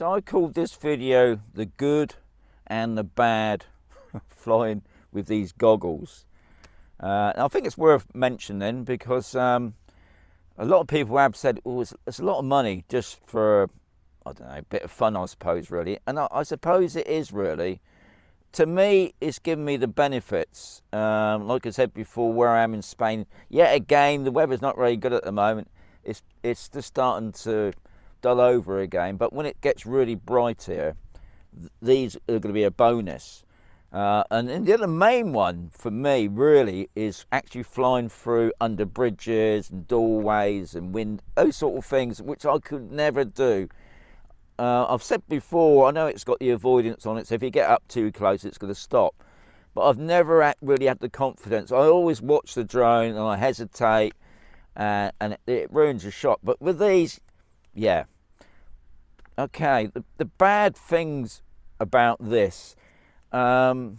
So I called this video the good and the bad flying with these goggles. I think it's worth mentioning because a lot of people have said, oh, it's a lot of money just for, I don't know, a bit of fun, I suppose, really. And I suppose it is, really. To me, it's given me the benefits. Like I said before, where I am in Spain, yet again, the weather's not really good at the moment. It's just starting to dull over again. But when it gets really bright here, these are going to be a bonus. And the other main one for me really is actually flying through under bridges and doorways and wind, those sort of things, which I could never do. I've said before, I know it's got the avoidance on it, so if you get up too close, it's going to stop. But I've never really had the confidence. I always watch the drone and I hesitate, and it ruins the shot. But with these, yeah. Okay, the bad things about this. The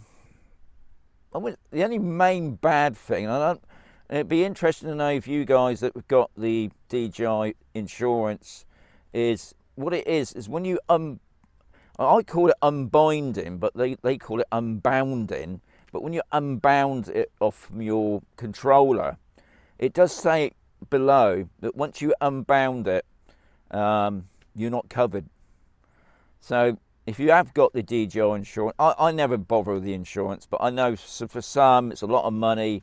only main bad thing, and it'd be interesting to know if you guys that have got the DJI insurance, is what it is when you I call it unbinding, but they call it unbounding. But when you unbound it off from your controller, it does say below that once you unbound it, you're not covered. So if you have got the DJI insurance, I never bother with the insurance, but I know for some it's a lot of money.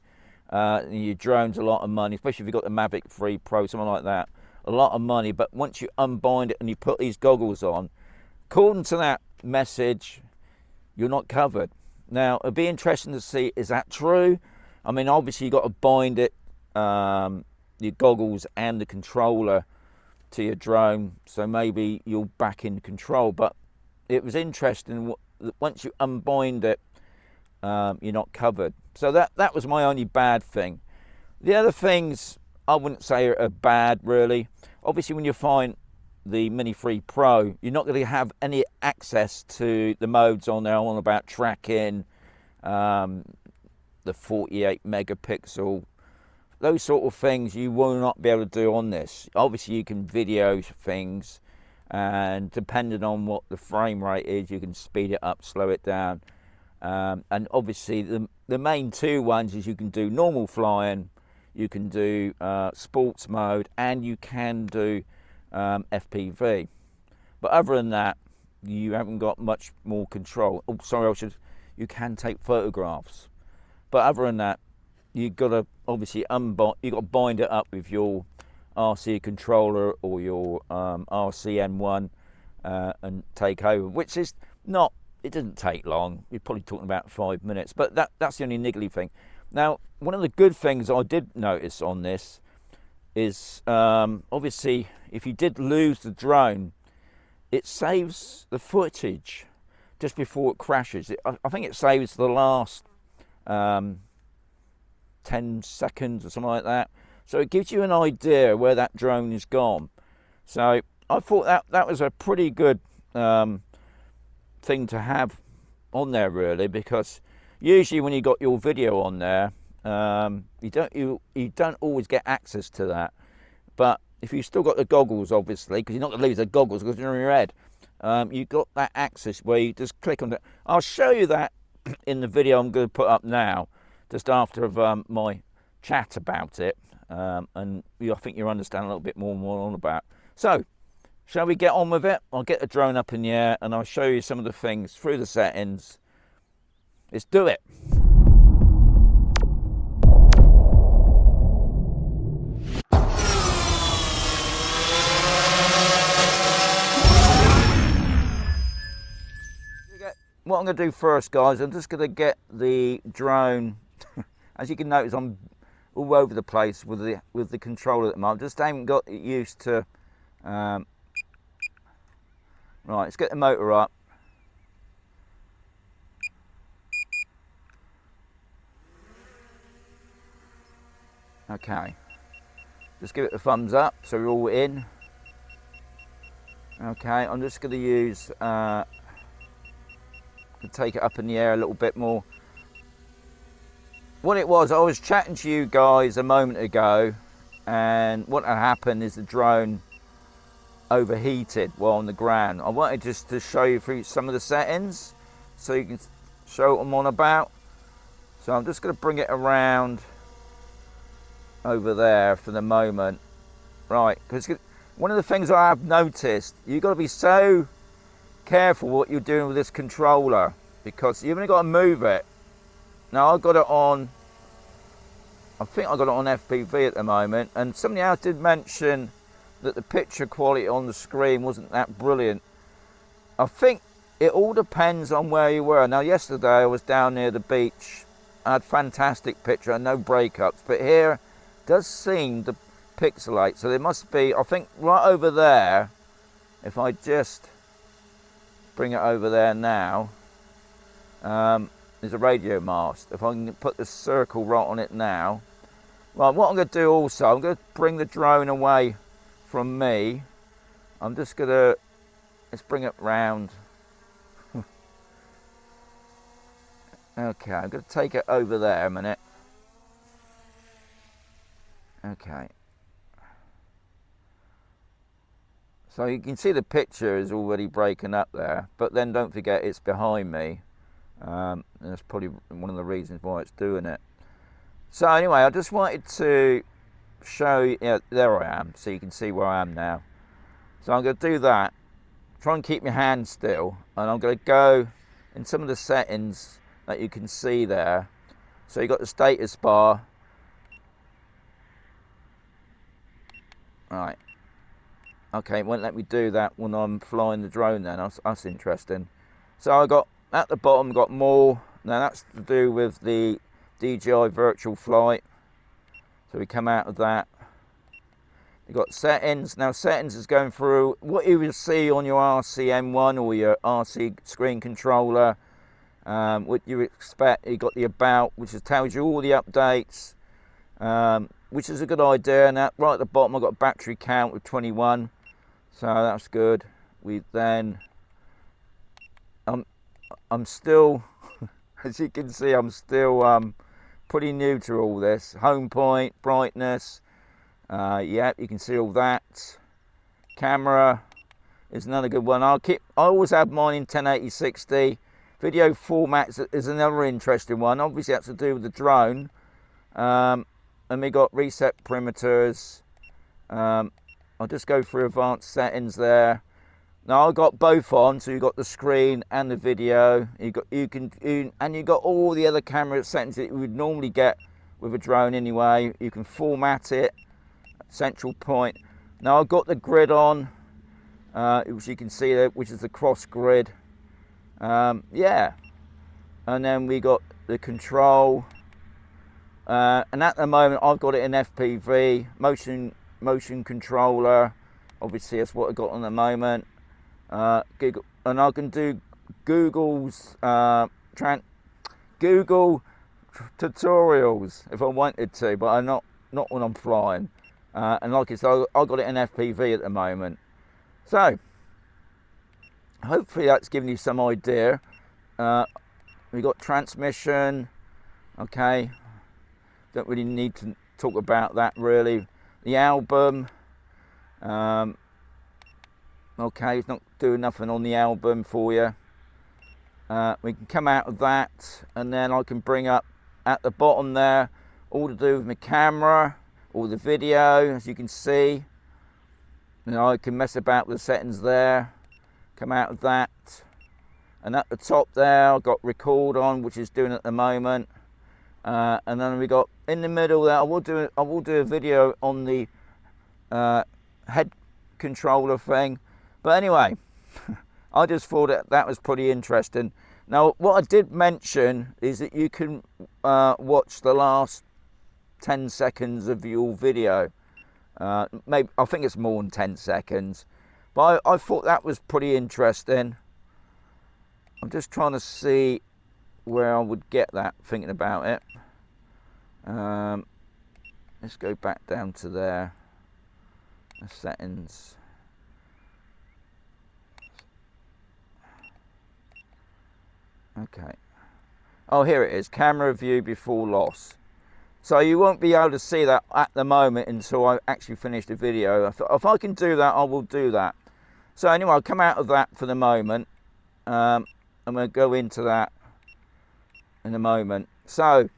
Your drone's a lot of money, especially if you've got the Mavic 3 Pro, something like that. A lot of money, but once you unbind it and you put these goggles on, according to that message, you're not covered. Now, it'd be interesting to see, is that true? I mean, obviously you've got to bind it, your goggles and the controller to your drone, so maybe you're back in control. But it was interesting that once you unbind it, you're not covered. So that was my only bad thing. The other things I wouldn't say are bad, really. Obviously, when you find the Mini 3 Pro, you're not going to have any access to the modes on there. On about tracking, the 48 megapixel, those sort of things you will not be able to do on this. Obviously, you can video things, and depending on what the frame rate is, you can speed it up, slow it down. And obviously, the main two ones is you can do normal flying, you can do sports mode, and you can do FPV. But other than that, you haven't got much more control. Oh, sorry, you can take photographs. But other than that, you've got to obviously you've got to bind it up with your RC controller or your RCN1 and take over, which is not, it doesn't take long. You're probably talking about 5 minutes, but that's the only niggly thing. Now, one of the good things I did notice on this is obviously if you did lose the drone, it saves the footage just before it crashes. I think it saves the last 10 seconds or something like that. So it gives you an idea where that drone is gone. So I thought that was a pretty good thing to have on there, really, because usually when you got your video on there, you don't always get access to that. But if you still got the goggles, obviously, because you're not going to lose the goggles because they're in your head, you got that access where you just click on it. I'll show you that in the video I'm going to put up now, just after my chat about it, and I think you'll understand a little bit more what I'm on about. So, shall we get on with it? I'll get the drone up in the air and I'll show you some of the things through the settings. Let's do it. What I'm going to do first, guys, I'm just going to get the drone. As you can notice, I'm all over the place with the controller at the moment. Just haven't got it used to. Right, let's get the motor up. Okay, just give it a thumbs up so we're all in. Okay, I'm just going to use to take it up in the air a little bit more. What it was, I was chatting to you guys a moment ago, and what had happened is the drone overheated while on the ground. I wanted just to show you through some of the settings so you can show what I'm on about. So I'm just going to bring it around over there for the moment. Right, because one of the things I have noticed, you've got to be so careful what you're doing with this controller, because you've only got to move it. Now I've got it on, I think I've got it on FPV at the moment, and somebody else did mention that the picture quality on the screen wasn't that brilliant. I think it all depends on where you were. Now yesterday I was down near the beach, I had fantastic picture and no breakups, but here it does seem to pixelate, so there must be, I think right over there, if I just bring it over there now, there's a radio mast. If I can put the circle right on it now. Right, what I'm going to do also, I'm going to bring the drone away from me. I'm just going to, let's bring it round. Okay, I'm going to take it over there a minute. Okay. So you can see the picture is already breaking up there, but then don't forget it's behind me. And that's probably one of the reasons why it's doing it. So anyway, I just wanted to show you, yeah, there I am, so you can see where I am now. So I'm going to do that, try and keep my hand still, and I'm going to go in some of the settings that you can see there. So you've got the status bar. Right. Okay, it won't let me do that when I'm flying the drone then, that's interesting. So I got, at the bottom, got more. Now that's to do with the DJI virtual flight. So we come out of that. You've got settings. Now settings is going through what you will see on your RCM1 or your RC screen controller. What you expect, you got the about, which tells you all the updates, which is a good idea. And that, right at the bottom I've got a battery count with 21, so that's good. We then, I'm still, as you can see, I'm still pretty new to all this. Home point, brightness, yeah, you can see all that. Camera is another good one. I always have mine in 1080-60. Video formats is another interesting one. Obviously that's to do with the drone. And we got reset perimeters. I'll just go through advanced settings there. Now I've got both on, so you've got the screen and the video. You got all the other camera settings that you would normally get with a drone anyway. You can format it, central point. Now I've got the grid on, which you can see there, which is the cross grid. Yeah, and then we got the control, and at the moment I've got it in FPV, motion controller. Obviously that's what I got on the moment. Google, and I can do Google's Google tutorials if I wanted to, but I'm not when I'm flying. And like I said, I got it in FPV at the moment. So hopefully that's given you some idea. We got transmission. Okay, don't really need to talk about that really. The album. Okay, it's not doing nothing on the album for you. We can come out of that, and then I can bring up at the bottom there all to do with my camera, all the video, as you can see. You know, I can mess about with the settings there. Come out of that, and at the top there I've got record on, which is doing at the moment. And then we got in the middle there. I will do a video on the head controller thing. But anyway, I just thought that was pretty interesting. Now, what I did mention is that you can watch the last 10 seconds of your video. Maybe, I think it's more than 10 seconds. But I thought that was pretty interesting. I'm just trying to see where I would get that, thinking about it. Let's go back down to there. The settings. Okay. Oh, here it is. Camera view before loss. So you won't be able to see that at the moment until I actually finish the video. If I can do that, I will do that. So anyway, I'll come out of that for the moment. I'm going to go into that in a moment. So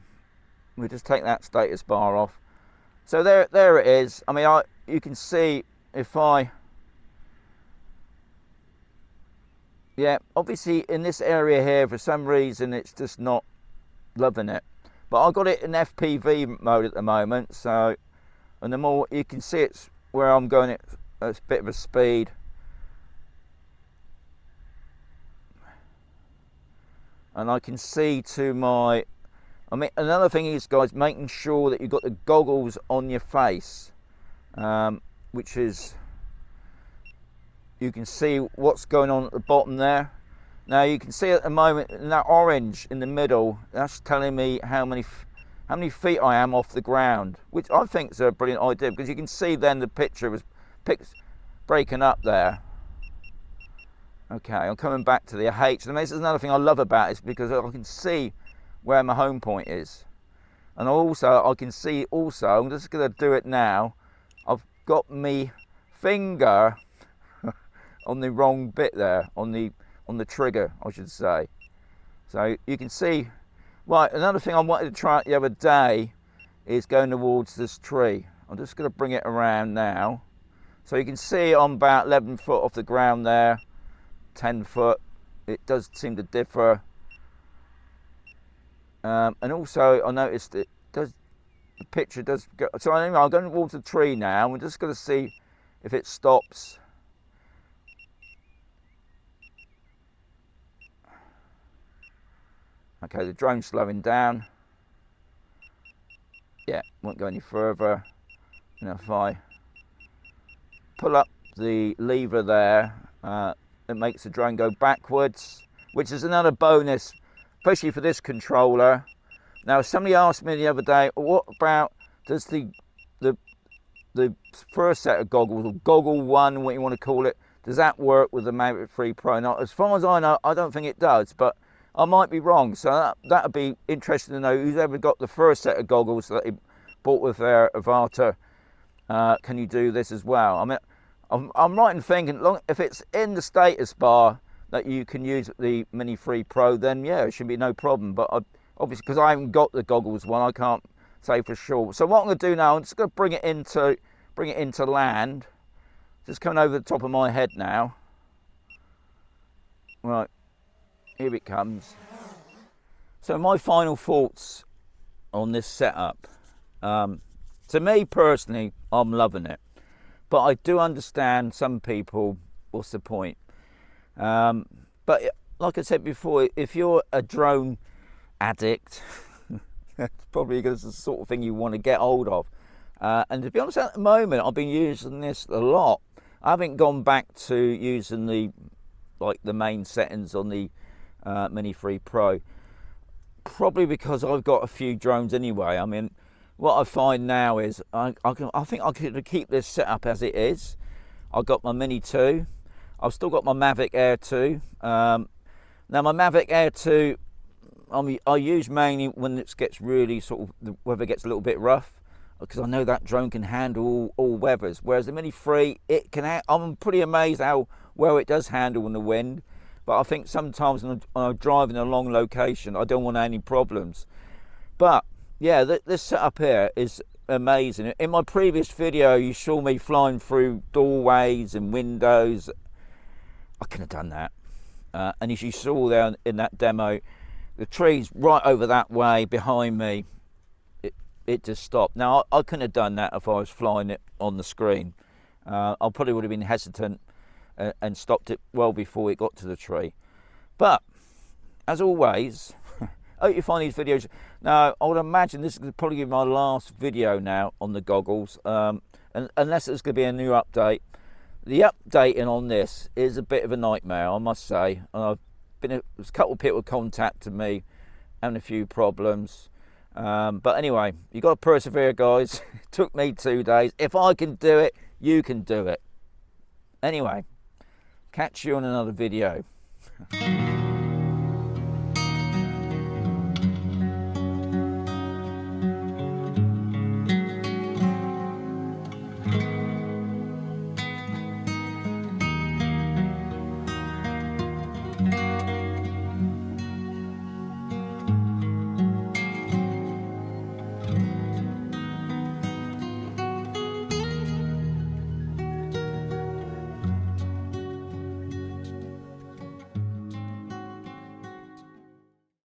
we'll just take that status bar off. So there it is. I mean, you can see if yeah, obviously in this area here, for some reason, it's just not loving it. But I've got it in FPV mode at the moment. So, and the more you can see, it's where I'm going at a bit of a speed. And I can see to my, I mean, another thing is, guys, making sure that you've got the goggles on your face, which is, you can see what's going on at the bottom there. Now you can see at the moment in that orange in the middle, that's telling me how many feet I am off the ground, which I think is a brilliant idea, because you can see then the picture was breaking up there. Okay, I'm coming back to the H. And this is another thing I love about it, is because I can see where my home point is. And also, I can see also, I'm just going to do it now, I've got my finger on the wrong bit there, on the trigger, I should say. So you can see, right, another thing I wanted to try the other day is going towards this tree. I'm just going to bring it around now. So you can see I'm about 11 foot off the ground there, 10 foot. It does seem to differ. And also I noticed the picture does go, so anyway, I'm going towards the tree now. We're just going to see if it stops. Okay, the drone's slowing down. Yeah, won't go any further. And if I pull up the lever there, it makes the drone go backwards, which is another bonus, especially for this controller. Now, somebody asked me the other day, what about, does the first set of goggles, or goggle one, what you want to call it, does that work with the Mavic 3 Pro? Now, as far as I know, I don't think it does, but I might be wrong. So that would be interesting to know who's ever got the first set of goggles that they bought with their Avatar. Can you do this as well? I mean, I'm right in thinking, if it's in the status bar that you can use the Mini 3 Pro, then yeah, it should be no problem. But obviously, because I haven't got the goggles one, I can't say for sure. So what I'm going to do now, I'm just going to bring it into land. Just coming over the top of my head now. Right, here it comes. So my final thoughts on this setup. To me personally, I'm loving it. But I do understand some people, what's the point? But like I said before, if you're a drone addict, that's probably the sort of thing you want to get hold of. And to be honest, at the moment, I've been using this a lot. I haven't gone back to using the main settings on the Mini 3 Pro. Probably because I've got a few drones anyway. I mean, what I find now is I think I could keep this set up as it is. I've got my Mini 2. I've still got my Mavic Air 2. Now my Mavic Air 2, I use mainly when it gets really the weather gets a little bit rough, because I know that drone can handle all weathers. Whereas the Mini 3, it can. I'm pretty amazed how well it does handle in the wind. But I think sometimes when I'm driving a long location, I don't want any problems. But yeah, this setup here is amazing. In my previous video, you saw me flying through doorways and windows. I couldn't have done that. And as you saw there in that demo, the trees right over that way behind me, it just stopped. Now, I couldn't have done that if I was flying it on the screen. I probably would have been hesitant and stopped it well before it got to the tree. But, as always, I hope you find these videos. Now, I would imagine this is probably my last video now on the goggles, and unless there's going to be a new update. The updating on this is a bit of a nightmare, I must say. There's a couple of people contacted me, having a few problems. But anyway, you got to persevere, guys. It took me 2 days. If I can do it, you can do it. Anyway, catch you on another video.